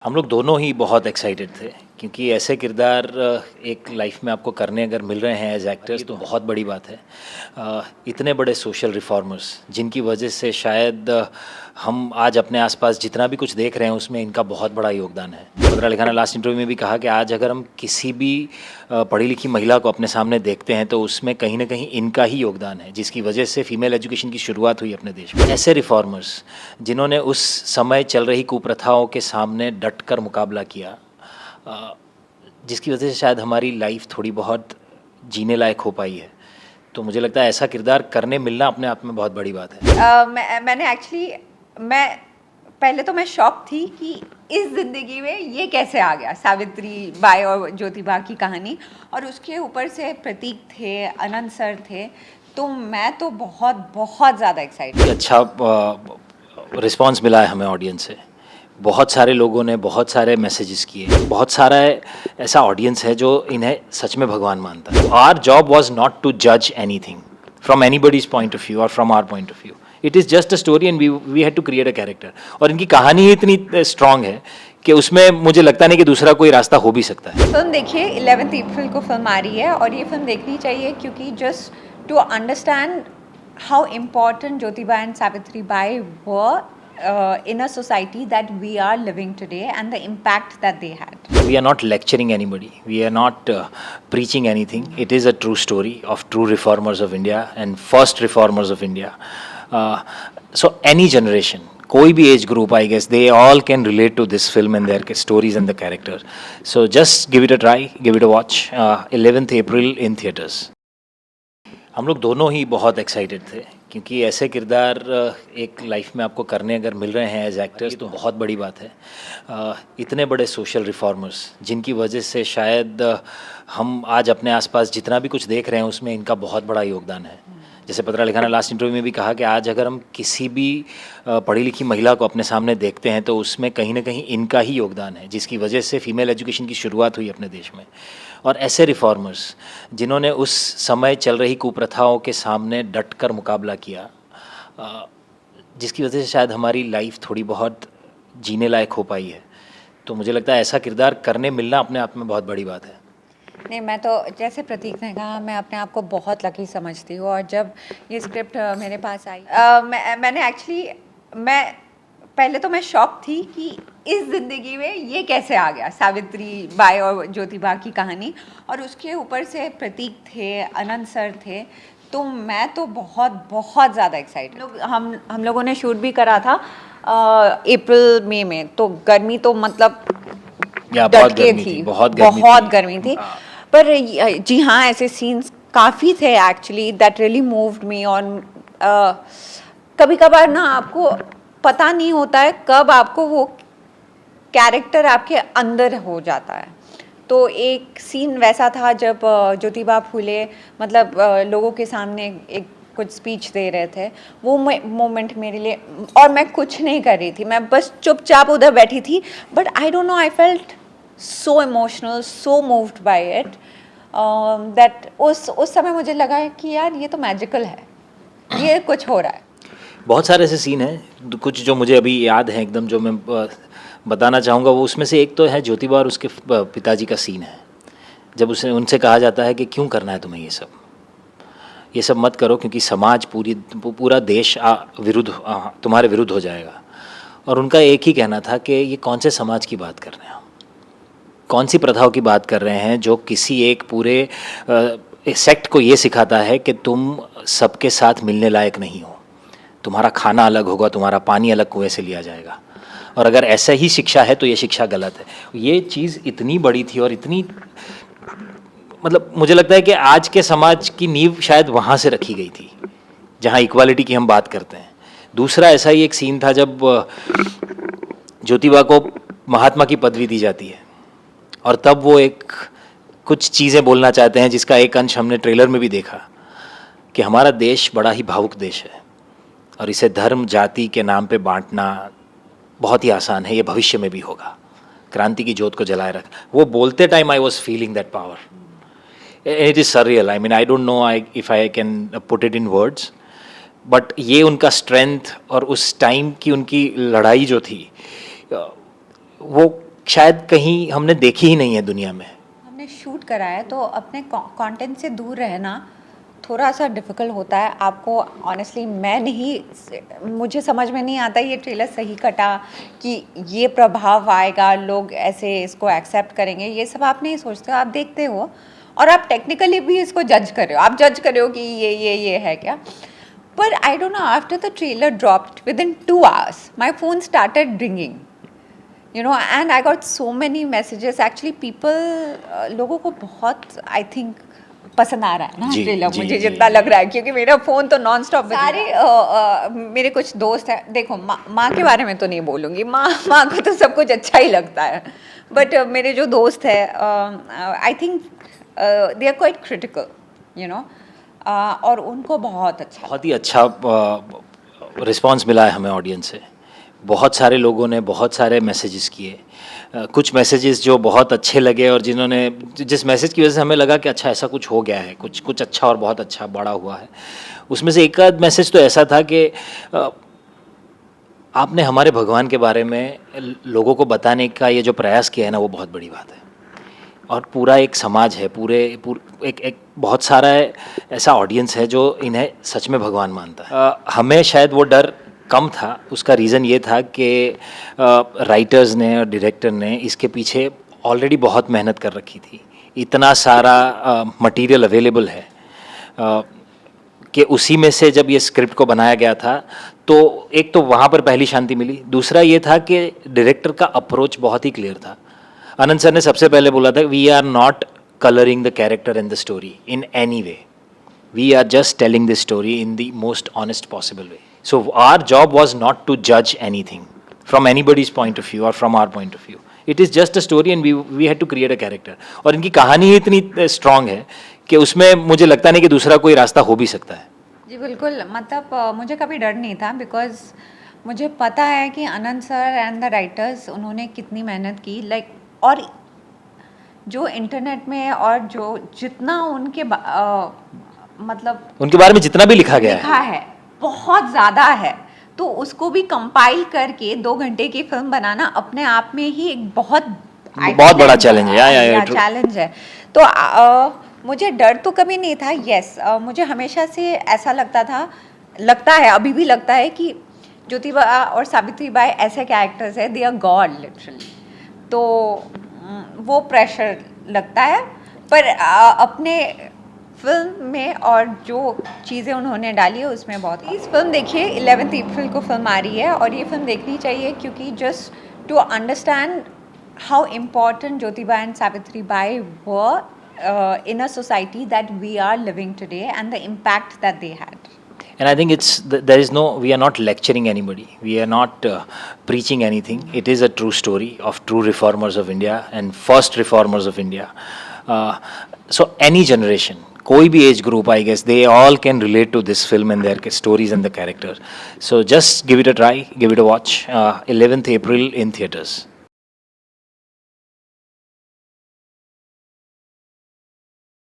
हम लोग दोनों ही बहुत एक्साइटेड थे क्योंकि ऐसे किरदार एक लाइफ में आपको करने अगर मिल रहे हैं एज एक्टर्स तो बहुत बड़ी बात है। इतने बड़े सोशल रिफॉर्मर्स जिनकी वजह से शायद हम आज अपने आसपास जितना भी कुछ देख रहे हैं उसमें इनका बहुत बड़ा योगदान है। बद्रा अली खान ने लास्ट इंटरव्यू में भी कहा कि आज अगर हम किसी भी पढ़ी लिखी महिला को अपने सामने देखते हैं तो उसमें कहीं ना कहीं इनका ही योगदान है, जिसकी वजह से फीमेल एजुकेशन की शुरुआत हुई अपने देश में। ऐसे रिफॉर्मर्स जिन्होंने उस समय चल रही कुप्रथाओं के सामने डट कर मुकाबला किया, जिसकी वजह से शायद हमारी लाइफ थोड़ी बहुत जीने लायक हो पाई है। तो मुझे लगता है ऐसा किरदार करने मिलना अपने आप में बहुत बड़ी बात है। मैंने एक्चुअली पहले तो मैं शॉक थी कि इस ज़िंदगी में ये कैसे आ गया, सावित्री बाई और ज्योतिबा की कहानी, और उसके ऊपर से प्रतीक थे, आनंद सर थे, तो मैं तो बहुत बहुत ज़्यादा एक्साइटेड। अच्छा रिस्पांस मिला है हमें ऑडियंस से। बहुत सारे लोगों ने बहुत सारे मैसेजेस किए, बहुत सारा ऐसा ऑडियंस है जो इन्हें सच में भगवान मानता है। Our job was not to जज anything from anybody's point of view और from our point of view. It is just a story and we had to create a character. और इनकी कहानी ही इतनी स्ट्रांग है कि उसमें मुझे लगता नहीं कि दूसरा कोई रास्ता हो भी सकता है। फिल्म देखिए, 11 अप्रैल को फिल्म आ रही है और ये फिल्म देखनी चाहिए क्योंकि just to understand how important Jyotiba and Savitri bai were in a society that we are living today and the impact that they had. We are not lecturing anybody. We are not preaching anything. It is a true story of true reformers of India and first reformers of India. So any generation, कोई भी age group, I guess they all can relate to this film and their stories and the characters. So just give it a try, give it a watch. 11th April in theaters. हम लोग दोनों ही बहुत excited थे क्योंकि ऐसे किरदार एक life में आपको करने अगर मिल रहे हैं एज एक्टर्स तो बहुत बड़ी बात है। इतने बड़े सोशल रिफॉर्मर्स जिनकी वजह से शायद हम आज अपने आसपास जितना भी कुछ देख रहे हैं उसमें इनका बहुत बड़ा योगदान है। जैसे बद्रा अली खान ने लास्ट इंटरव्यू में भी कहा कि आज अगर हम किसी भी पढ़ी लिखी महिला को अपने सामने देखते हैं तो उसमें कहीं ना कहीं इनका ही योगदान है, जिसकी वजह से फीमेल एजुकेशन की शुरुआत हुई अपने देश में। और ऐसे रिफॉर्मर्स जिन्होंने उस समय चल रही कुप्रथाओं के सामने डट कर मुकाबला किया, जिसकी वजह से शायद हमारी लाइफ थोड़ी बहुत जीने लायक हो पाई है। तो मुझे लगता है ऐसा किरदार करने मिलना अपने आप में बहुत बड़ी बात है। नहीं, मैं तो जैसे प्रतीक ने कहा, मैं अपने आप को बहुत लकी समझती हूँ। और जब ये स्क्रिप्ट मेरे पास आई, मैं पहले तो मैं शॉक थी कि इस ज़िंदगी में ये कैसे आ गया, सावित्री बाई और ज्योतिबा की कहानी, और उसके ऊपर से प्रतीक थे, आनंद सर थे, तो मैं तो बहुत बहुत ज़्यादा एक्साइटेड। हम लोगों ने शूट भी करा था अप्रैल मई में, तो गर्मी तो मतलब डट के थी, बहुत गर्मी थी। पर जी हाँ, ऐसे सीन्स काफ़ी थे actually that really moved me on. कभी कभार ना आपको पता नहीं होता है कब आपको वो कैरेक्टर आपके अंदर हो जाता है। तो एक सीन वैसा था जब ज्योतिबा फूले मतलब लोगों के सामने एक कुछ स्पीच दे रहे थे। वो मोमेंट मेरे लिए, और मैं कुछ नहीं कर रही थी, मैं बस चुपचाप उधर बैठी थी, but I don't know, I felt so emotional, so moved by it that उस समय मुझे लगा कि यार ये तो मैजिकल है, ये कुछ हो रहा है। बहुत सारे ऐसे सीन हैं, कुछ जो मुझे अभी याद है एकदम, जो मैं बताना चाहूँगा। वो उसमें से एक तो है ज्योतिबा और उसके पिताजी का सीन है, जब उनसे कहा जाता है कि क्यों करना है तुम्हें ये सब मत करो क्योंकि समाज पूरा देश तुम्हारे विरुद्ध हो जाएगा। और उनका एक ही कहना था कि ये कौन से समाज की बात कर रहे हैं, कौन सी प्रथाओं की बात कर रहे हैं जो किसी एक पूरे सेक्ट को ये सिखाता है कि तुम सबके साथ मिलने लायक नहीं हो, तुम्हारा खाना अलग होगा, तुम्हारा पानी अलग कुएं से लिया जाएगा। और अगर ऐसा ही शिक्षा है तो ये शिक्षा गलत है। ये चीज़ इतनी बड़ी थी और इतनी, मतलब मुझे लगता है कि आज के समाज की नींव शायद वहाँ से रखी गई थी जहाँ इक्वालिटी की हम बात करते हैं। दूसरा ऐसा ही एक सीन था जब ज्योतिबा को महात्मा की पदवी दी जाती है और तब वो कुछ चीज़ें बोलना चाहते हैं, जिसका एक अंश हमने ट्रेलर में भी देखा कि हमारा देश बड़ा ही भावुक देश है और इसे धर्म जाति के नाम पे बांटना बहुत ही आसान है, ये भविष्य में भी होगा, क्रांति की ज्योत को जलाए रख। वो बोलते time I was feeling that power. It is surreal, I mean I don't know if I can put it in words, but ये उनका स्ट्रेंथ और उस टाइम की उनकी लड़ाई जो थी वो शायद कहीं हमने देखी ही नहीं है दुनिया में। हमने शूट करा है तो अपने कंटेंट से दूर रहना थोड़ा सा डिफ़िकल्ट होता है। आपको ऑनेस्टली मुझे समझ में नहीं आता ये ट्रेलर सही कटा कि ये प्रभाव आएगा, लोग ऐसे इसको एक्सेप्ट करेंगे, ये सब आप नहीं सोचते हो। आप देखते हो और आप टेक्निकली भी इसको जज कर रहे हो, आप जज कर रहे हो कि ये है क्या। पर I don't know, after the trailer dropped within 2 hours my phone started ringing, you know, and I got so many messages. Actually people लोगों को बहुत I think पसंद आ रहा है ना ट्रेलर, मुझे जितना लग रहा है, क्योंकि मेरा फ़ोन तो नॉन स्टॉप सारे मेरे कुछ दोस्त हैं। देखो माँ के बारे में तो नहीं बोलूँगी, माँ को तो सब कुछ अच्छा ही लगता है, बट मेरे जो दोस्त हैं I think they are quite critical, you know, और उनको बहुत ही अच्छा रिस्पॉन्स मिला है हमें ऑडियंस से। बहुत सारे लोगों ने बहुत सारे मैसेजेस किए, कुछ मैसेजेस जो बहुत अच्छे लगे और जिस मैसेज की वजह से हमें लगा कि अच्छा ऐसा कुछ हो गया है, कुछ अच्छा और बहुत अच्छा बड़ा हुआ है। उसमें से एक आध मैसेज तो ऐसा था कि आपने हमारे भगवान के बारे में लोगों को बताने का ये जो प्रयास किया है ना, वो बहुत बड़ी बात है। और पूरा एक समाज है, एक बहुत सारा ऐसा ऑडियंस है जो इन्हें सच में भगवान मानता है। हमें शायद वो डर कम था। उसका रीज़न ये था कि राइटर्स ने और डायरेक्टर ने इसके पीछे ऑलरेडी बहुत मेहनत कर रखी थी, इतना सारा मटेरियल अवेलेबल है कि उसी में से जब ये स्क्रिप्ट को बनाया गया था तो एक तो वहाँ पर पहली शांति मिली। दूसरा ये था कि डायरेक्टर का अप्रोच बहुत ही क्लियर था। आनंद सर ने सबसे पहले बोला था, we are not colouring the character in the story in any way, we are just telling the story in the most honest possible way. So our job was not to judge anything from anybody's point of view or from our point of view. It is just a story and we had to create a character. और इनकी कहानी इतनी strong है कि उसमें मुझे लगता नहीं कि दूसरा कोई रास्ता हो भी सकता है। जी बिल्कुल, मतलब मुझे कभी डर नहीं था, बिकॉज मुझे पता है कि आनंद सर एंड द राइटर्स उन्होंने कितनी मेहनत की, लाइक, और जो इंटरनेट में और जो जितना मतलब उनके बारे में जितना भी लिखा है बहुत ज़्यादा है, तो उसको भी कंपाइल करके 2 घंटे की फिल्म बनाना अपने आप में ही एक बहुत बड़ा चैलेंज है। चैलेंज है। तो मुझे डर तो कभी नहीं था। यस, मुझे हमेशा से ऐसा लगता है, अभी भी लगता है कि ज्योतिबा और सावित्री बाई ऐसे कैरेक्टर्स है, दे आर गॉड लिटरली। तो वो प्रेशर लगता है, पर अपने फिल्म में और जो चीज़ें उन्होंने डाली है उसमें बहुत। इस फिल्म देखिए, 11 अप्रैल को फिल्म आ रही है और ये फिल्म देखनी चाहिए, क्योंकि just to understand how important Jyotiba and Savitri bai were in a society that we are living today and the impact that they had. And I think we are not lecturing anybody, we are not preaching anything. It is a true story of true reformers of India and first reformers of India. So any generation, कोई भी age group, I guess they all can relate to this film and their stories and the character. So just give it a try, give it a watch. 11th April in theaters.